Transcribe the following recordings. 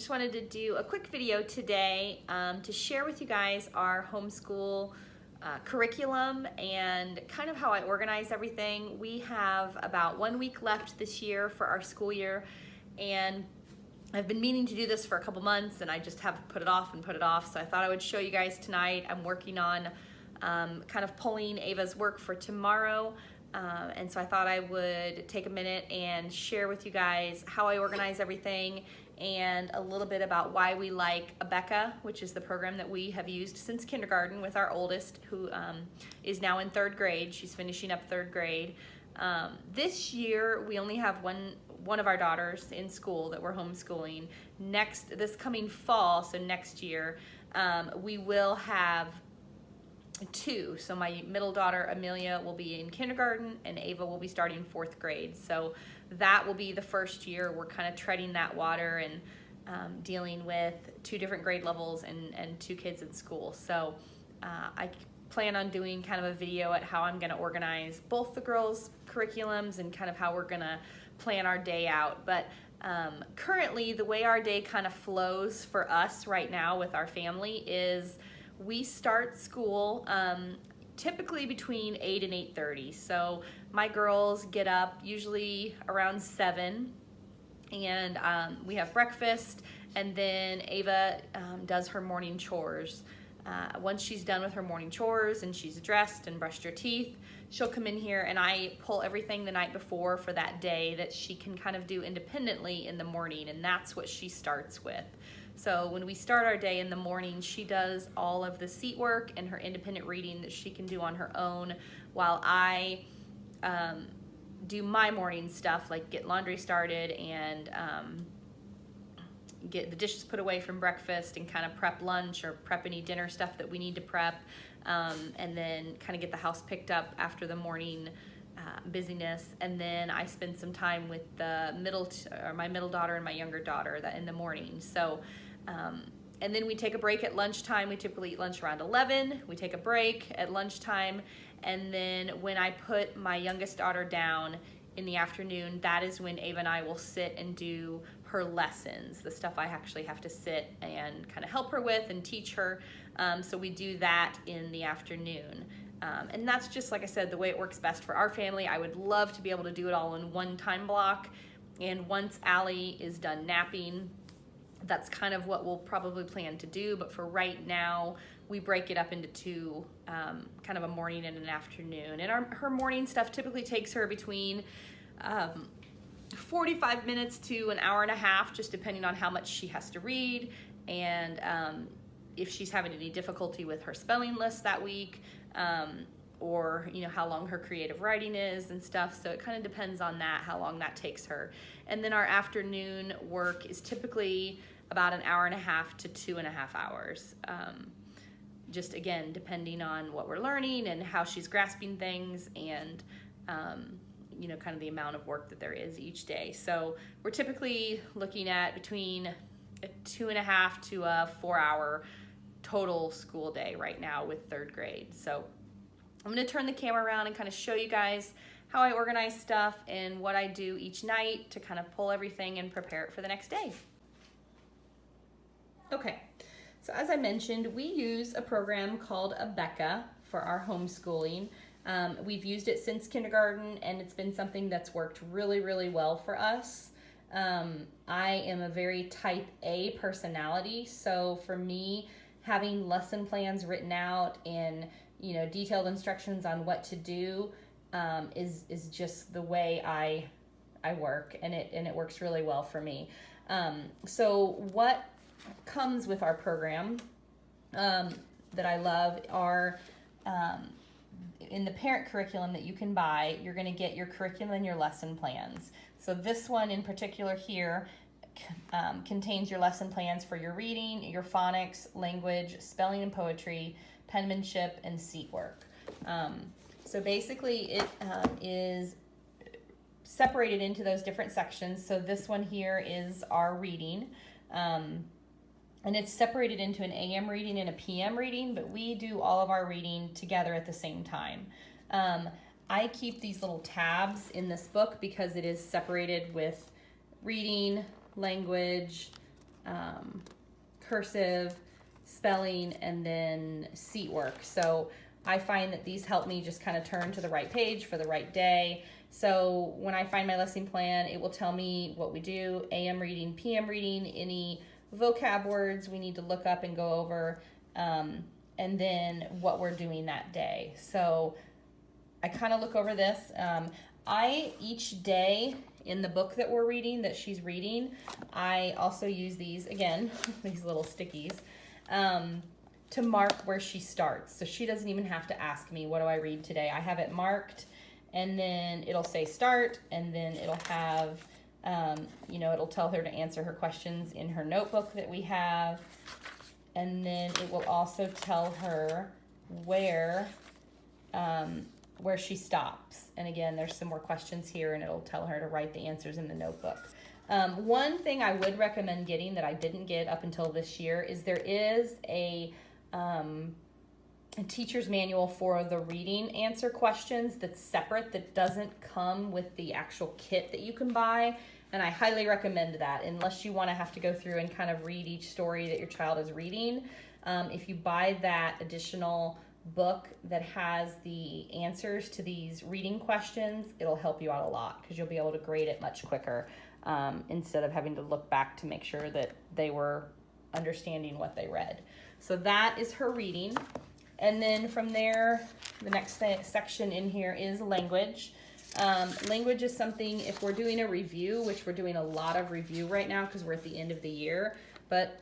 just wanted to do a quick video today to share with you guys our homeschool curriculum and kind of how I organize everything. We have about 1 week left this year for our school year, and I've been meaning to do this for a couple months and I just have put it off, so I thought I would show you guys tonight. I'm working on kind of pulling Ava's work for tomorrow. And so I thought I would take a minute and share with you guys how I organize everything and a little bit about why we like Abeka, which is the program that we have used since kindergarten with our oldest, who is now in 3rd grade. She's finishing up 3rd grade. This year we only have one of our daughters in school that we're homeschooling. This coming fall, so next year, we will have 2. So my middle daughter Amelia will be in kindergarten and Ava will be starting 4th grade. So that will be the first year we're kind of treading that water and dealing with 2 different grade levels and 2 kids in school. So I plan on doing kind of a video at how I'm going to organize both the girls' curriculums and kind of how we're going to plan our day out. But currently the way our day kind of flows for us right now with our family is we start school typically between 8 and 8:30. So my girls get up usually around 7 and we have breakfast, and then Ava does her morning chores. Once she's done with her morning chores and she's dressed and brushed her teeth, she'll come in here and I pull everything the night before for that day that she can kind of do independently in the morning, and that's what she starts with. So when we start our day in the morning, she does all of the seat work and her independent reading that she can do on her own, while I do my morning stuff like get laundry started and get the dishes put away from breakfast and kind of prep lunch or prep any dinner stuff that we need to prep, and then kind of get the house picked up after the morning busyness. And then I spend some time with my middle daughter and my younger daughter in the morning. So and then we take a break at lunchtime. We typically eat lunch around 11. We take a break at lunchtime, and then when I put my youngest daughter down in the afternoon, that is when Ava and I will sit and do her lessons, the stuff I actually have to sit and kind of help her with and teach her. So we do that in the afternoon. And that's just, like I said, the way it works best for our family. I would love to be able to do it all in one time block. And once Allie is done napping, that's kind of what we'll probably plan to do. But for right now, we break it up into 2, kind of a morning and an afternoon. And her morning stuff typically takes her between 45 minutes to an hour and a half, just depending on how much she has to read and if she's having any difficulty with her spelling list that week, or how long her creative writing is and stuff. So it kind of depends on that, how long that takes her. And then our afternoon work is typically about an hour and a half to 2.5 hours. Just again, depending on what we're learning and how she's grasping things and kind of the amount of work that there is each day. So we're typically looking at between a 2.5 to a 4-hour total school day right now with 3rd grade. So I'm going to turn the camera around and kind of show you guys how I organize stuff and what I do each night to kind of pull everything and prepare it for the next day. Okay, so as I mentioned, we use a program called Abeka for our homeschooling. We've used it since kindergarten, and it's been something that's worked really, really well for us. I am a very type A personality, so for me, having lesson plans written out and detailed instructions on what to do is just the way I work, and it works really well for me. So what comes with our program that I love are in the parent curriculum that you can buy, you're going to get your curriculum and your lesson plans. So this one in particular here contains your lesson plans for your reading, your phonics, language, spelling and poetry, penmanship, and seat work. So basically it is separated into those different sections. So this one here is our reading. And it's separated into an AM reading and a PM reading, but we do all of our reading together at the same time. I keep these little tabs in this book because it is separated with reading, language, cursive, spelling, and then seat work. So I find that these help me just kind of turn to the right page for the right day. So when I find my lesson plan, it will tell me what we do, AM reading, PM reading, any vocab words we need to look up and go over, and then what we're doing that day. So I kind of look over this. Each day in the book that we're reading, that she's reading, I also use these, again, these little stickies, to mark where she starts. So she doesn't even have to ask me, what do I read today? I have it marked, and then it'll say start, and then it'll have, it'll tell her to answer her questions in her notebook that we have. And then it will also tell her where she stops. And again, there's some more questions here, and it'll tell her to write the answers in the notebook. One thing I would recommend getting that I didn't get up until this year is there is a teacher's manual for the reading answer questions that's separate, that doesn't come with the actual kit that you can buy. And I highly recommend that, unless you want to have to go through and kind of read each story that your child is reading. If you buy that additional book that has the answers to these reading questions, it'll help you out a lot, because you'll be able to grade it much quicker, instead of having to look back to make sure that they were understanding what they read. So that is her reading. And then from there, the next section in here is language. Language is something, if we're doing a review, which we're doing a lot of review right now because we're at the end of the year, but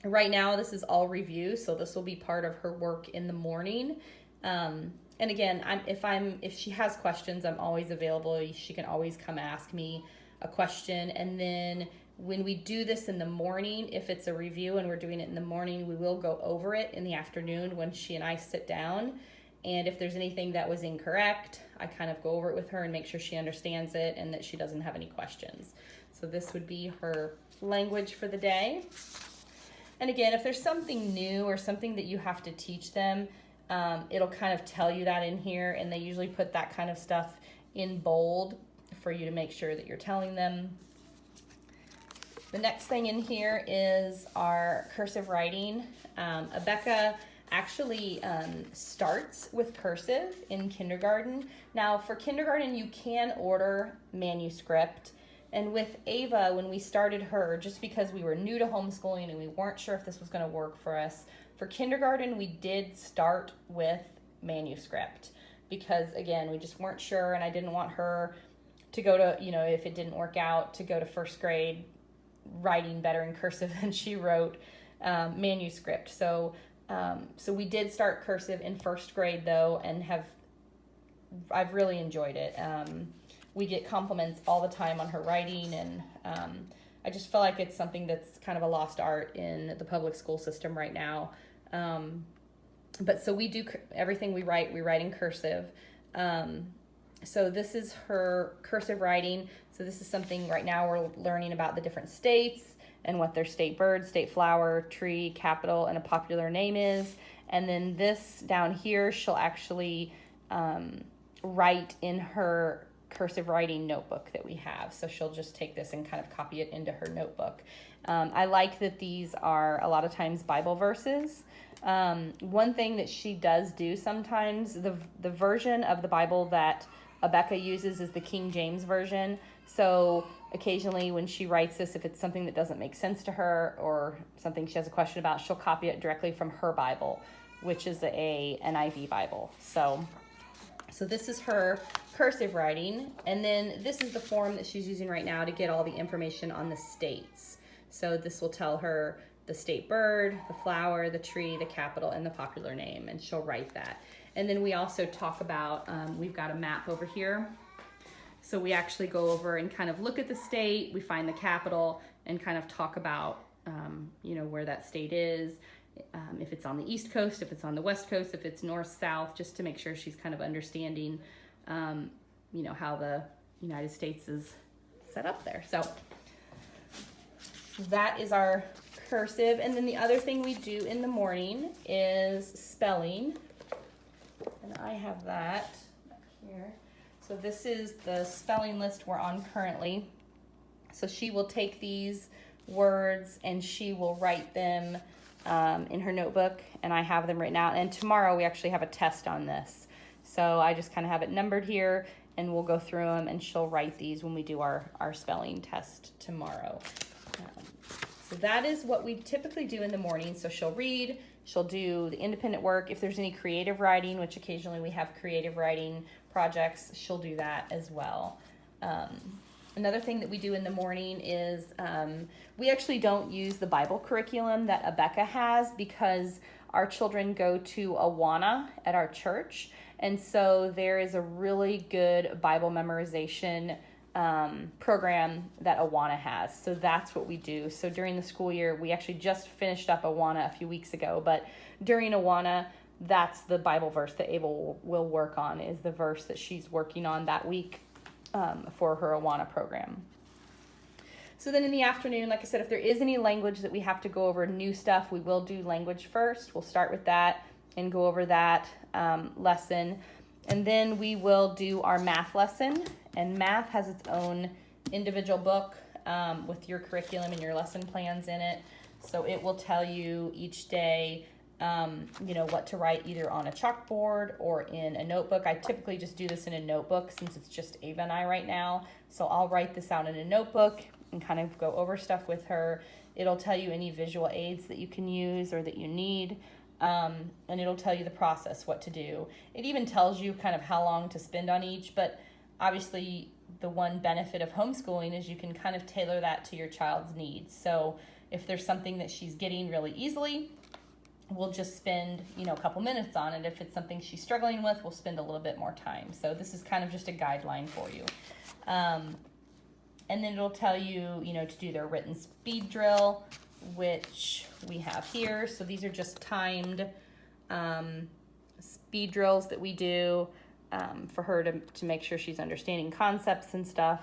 right now this is all review, so this will be part of her work in the morning. And again, if she has questions, I'm always available. She can always come ask me a question. And then when we do this in the morning, if it's a review and we're doing it in the morning, we will go over it in the afternoon when she and I sit down. And if there's anything that was incorrect, I kind of go over it with her and make sure she understands it and that she doesn't have any questions. So this would be her language for the day. And again, if there's something new or something that you have to teach them, it'll kind of tell you that in here, and they usually put that kind of stuff in bold for you to make sure that you're telling them. The next thing in here is our cursive writing. Abeka actually starts with cursive in kindergarten. Now for kindergarten, you can order manuscript. And with Ava, when we started her, just because we were new to homeschooling and we weren't sure if this was going to work for us, for kindergarten, we did start with manuscript because, again, we just weren't sure, and I didn't want her to go to, if it didn't work out, to go to first grade writing better in cursive than she wrote manuscript. So we did start cursive in first grade, though, and I've really enjoyed it. We get compliments all the time on her writing, and I just feel like it's something that's kind of a lost art in the public school system right now. But so we do everything we write in cursive. So this is her cursive writing. So this is something right now we're learning about the different states and what their state bird, state flower, tree, capital, and a popular name is. And then this down here, she'll actually write in her cursive writing notebook that we have. So she'll just take this and kind of copy it into her notebook. I like that these are a lot of times Bible verses. One thing that she does do sometimes, the version of the Bible that Abeka uses is the King James Version. So occasionally when she writes this, if it's something that doesn't make sense to her or something she has a question about, she'll copy it directly from her Bible, which is a NIV Bible. So this is her cursive writing, and then this is the form that she's using right now to get all the information on the states. So this will tell her the state bird, the flower, the tree, the capital, and the popular name, and she'll write that. And then we also talk about, we've got a map over here. So we actually go over and kind of look at the state, we find the capital, and kind of talk about, where that state is. If it's on the East Coast, if it's on the West Coast, if it's north, south, just to make sure she's kind of understanding, how the United States is set up there. So that is our cursive. And then the other thing we do in the morning is spelling. And I have that up here. So this is the spelling list we're on currently. So she will take these words, and she will write them in her notebook, and I have them written out. And tomorrow we actually have a test on this. So I just kind of have it numbered here, and we'll go through them, and she'll write these when we do our spelling test tomorrow. So that is what we typically do in the morning. So she'll read, she'll do the independent work. If there's any creative writing, which occasionally we have creative writing projects, she'll do that as well. Another thing that we do in the morning is we actually don't use the Bible curriculum that Abeka has, because our children go to Awana at our church. And so there is a really good Bible memorization program that Awana has. So that's what we do. So during the school year, we actually just finished up Awana a few weeks ago, but during Awana, that's the Bible verse that Ava will work on, is the verse that she's working on that week for her Awana program. So then in the afternoon, like I said, if there is any language that we have to go over new stuff, we will do language first. We'll start with that and go over that lesson. And then we will do our math lesson. And math has its own individual book with your curriculum and your lesson plans in it. So it will tell you each day, what to write either on a chalkboard or in a notebook. I typically just do this in a notebook since it's just Ava and I right now. So I'll write this out in a notebook and kind of go over stuff with her. It'll tell you any visual aids that you can use or that you need. And it'll tell you the process, what to do. It even tells you kind of how long to spend on each, but obviously the one benefit of homeschooling is you can kind of tailor that to your child's needs. So if there's something that she's getting really easily, we'll just spend, a couple minutes on it. If it's something she's struggling with, we'll spend a little bit more time. So this is kind of just a guideline for you. And then it'll tell you, to do their written speed drill, which we have here. So these are just timed speed drills that we do for her to make sure she's understanding concepts and stuff.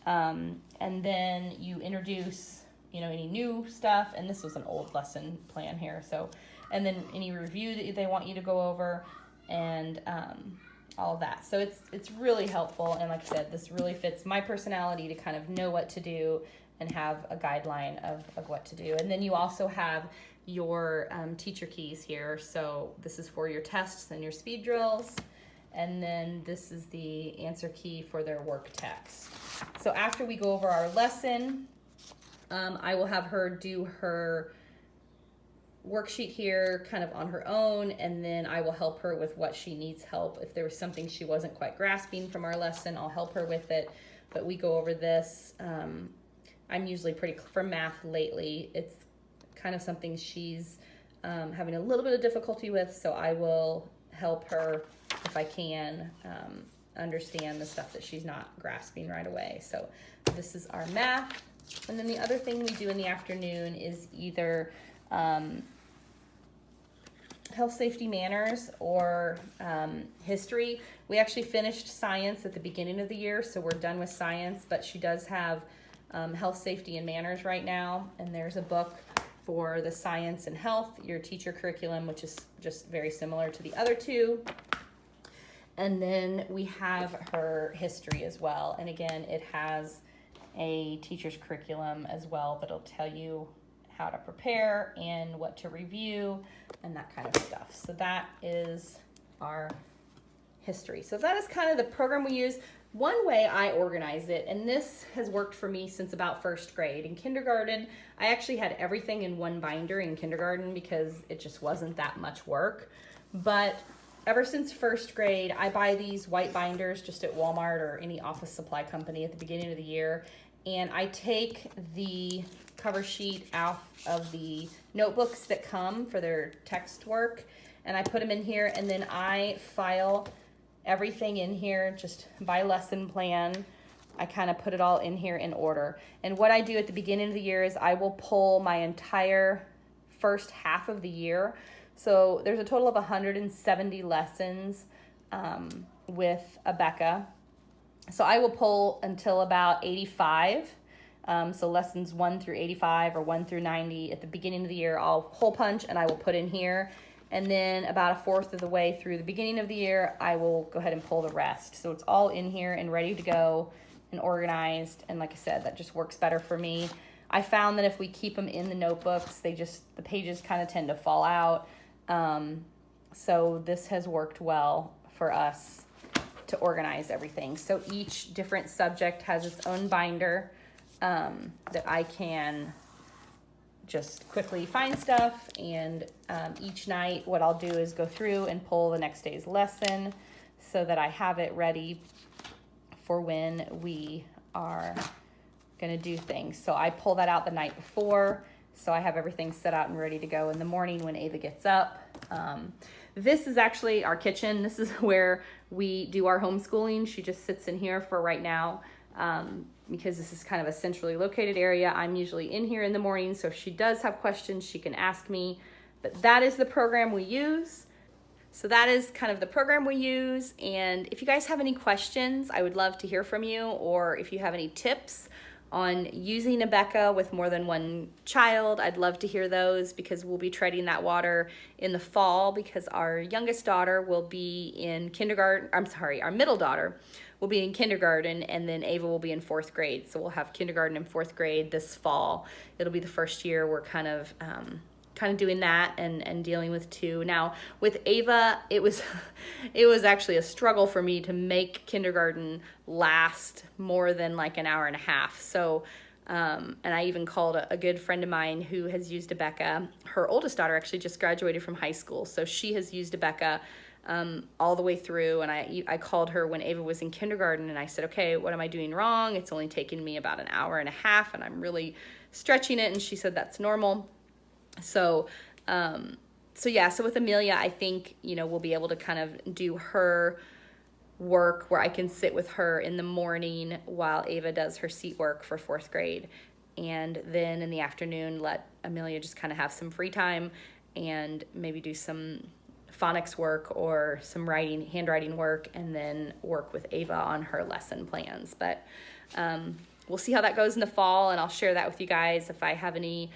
And then you introduce, any new stuff. And this was an old lesson plan here. And then any review that they want you to go over, and all of that. So it's really helpful. And like I said, this really fits my personality to kind of know what to do and have a guideline of what to do. And then you also have your teacher keys here. So this is for your tests and your speed drills. And then this is the answer key for their work text. So after we go over our lesson, I will have her do her worksheet here kind of on her own, and then I will help her with what she needs help. If there was something she wasn't quite grasping from our lesson, I'll help her with it. But we go over this. I'm usually for math lately, it's kind of something she's having a little bit of difficulty with, so I will help her if I can understand the stuff that she's not grasping right away. So this is our math. And then the other thing we do in the afternoon is either health, safety, manners, or history. We actually finished science at the beginning of the year, so we're done with science, but she does have health, safety, and manners right now. And there's a book for the science and health, your teacher curriculum, which is just very similar to the other two. And then we have her history as well. And again, it has a teacher's curriculum as well that'll tell you how to prepare and what to review and that kind of stuff. So that is our history. So that is kind of the program we use. One way I organize it, and this has worked for me since about first grade. In kindergarten, I actually had everything in one binder in kindergarten because it just wasn't that much work. But ever since first grade, I buy these white binders just at Walmart or any office supply company at the beginning of the year, and I take the cover sheet out of the notebooks that come for their text work, and I put them in here, and then I file everything in here just by lesson plan. I kind of put it all in here in order. And what I do at the beginning of the year is I will pull my entire first half of the year. So there's a total of 170 lessons with Abeka. So I will pull until about 85. So lessons 1 through 85 or 1 through 90 at the beginning of the year, I'll hole punch and I will put in here. And then about a fourth of the way through the beginning of the year, I will go ahead and pull the rest. So it's all in here and ready to go and organized. And like I said, that just works better for me. I found that if we keep them in the notebooks, the pages kind of tend to fall out. So this has worked well for us to organize everything. So each different subject has its own binder that I can just quickly find stuff, and each night what I'll do is go through and pull the next day's lesson so that I have it ready for when we are gonna do things. So I pull that out the night before, so I have everything set out and ready to go in the morning when Ava gets up. This is actually our kitchen. This is where we do our homeschooling. She just sits in here for right now because this is kind of a centrally located area. I'm usually in here in the morning, so if she does have questions, she can ask me. But that is the program we use. So that is kind of the program we use. And if you guys have any questions, I would love to hear from you, or if you have any tips on using Abeka with more than one child, I'd love to hear those, because we'll be treading that water in the fall, because our youngest daughter will be in kindergarten. Our middle daughter will be in kindergarten, and then Ava will be in 4th grade. So we'll have kindergarten and 4th grade this fall. It'll be the first year we're kind of doing that and dealing with 2. Now with Ava, it was actually a struggle for me to make kindergarten last more than like an hour and a half. So, and I even called a good friend of mine who has used Abeka. Her oldest daughter actually just graduated from high school, so she has used Abeka all the way through. And I called her when Ava was in kindergarten, and I said, okay, what am I doing wrong? It's only taken me about an hour and a half, and I'm really stretching it. And she said that's normal. So, so with Amelia, I think, we'll be able to kind of do her work where I can sit with her in the morning while Ava does her seat work for 4th grade. And then in the afternoon, let Amelia just kind of have some free time and maybe do some phonics work or some handwriting work, and then work with Ava on her lesson plans. But we'll see how that goes in the fall, and I'll share that with you guys. If I have any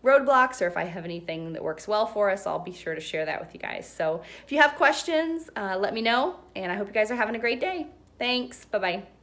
roadblocks, or if I have anything that works well for us, I'll be sure to share that with you guys. So if you have questions, let me know, and I hope you guys are having a great day. Thanks. Bye-bye.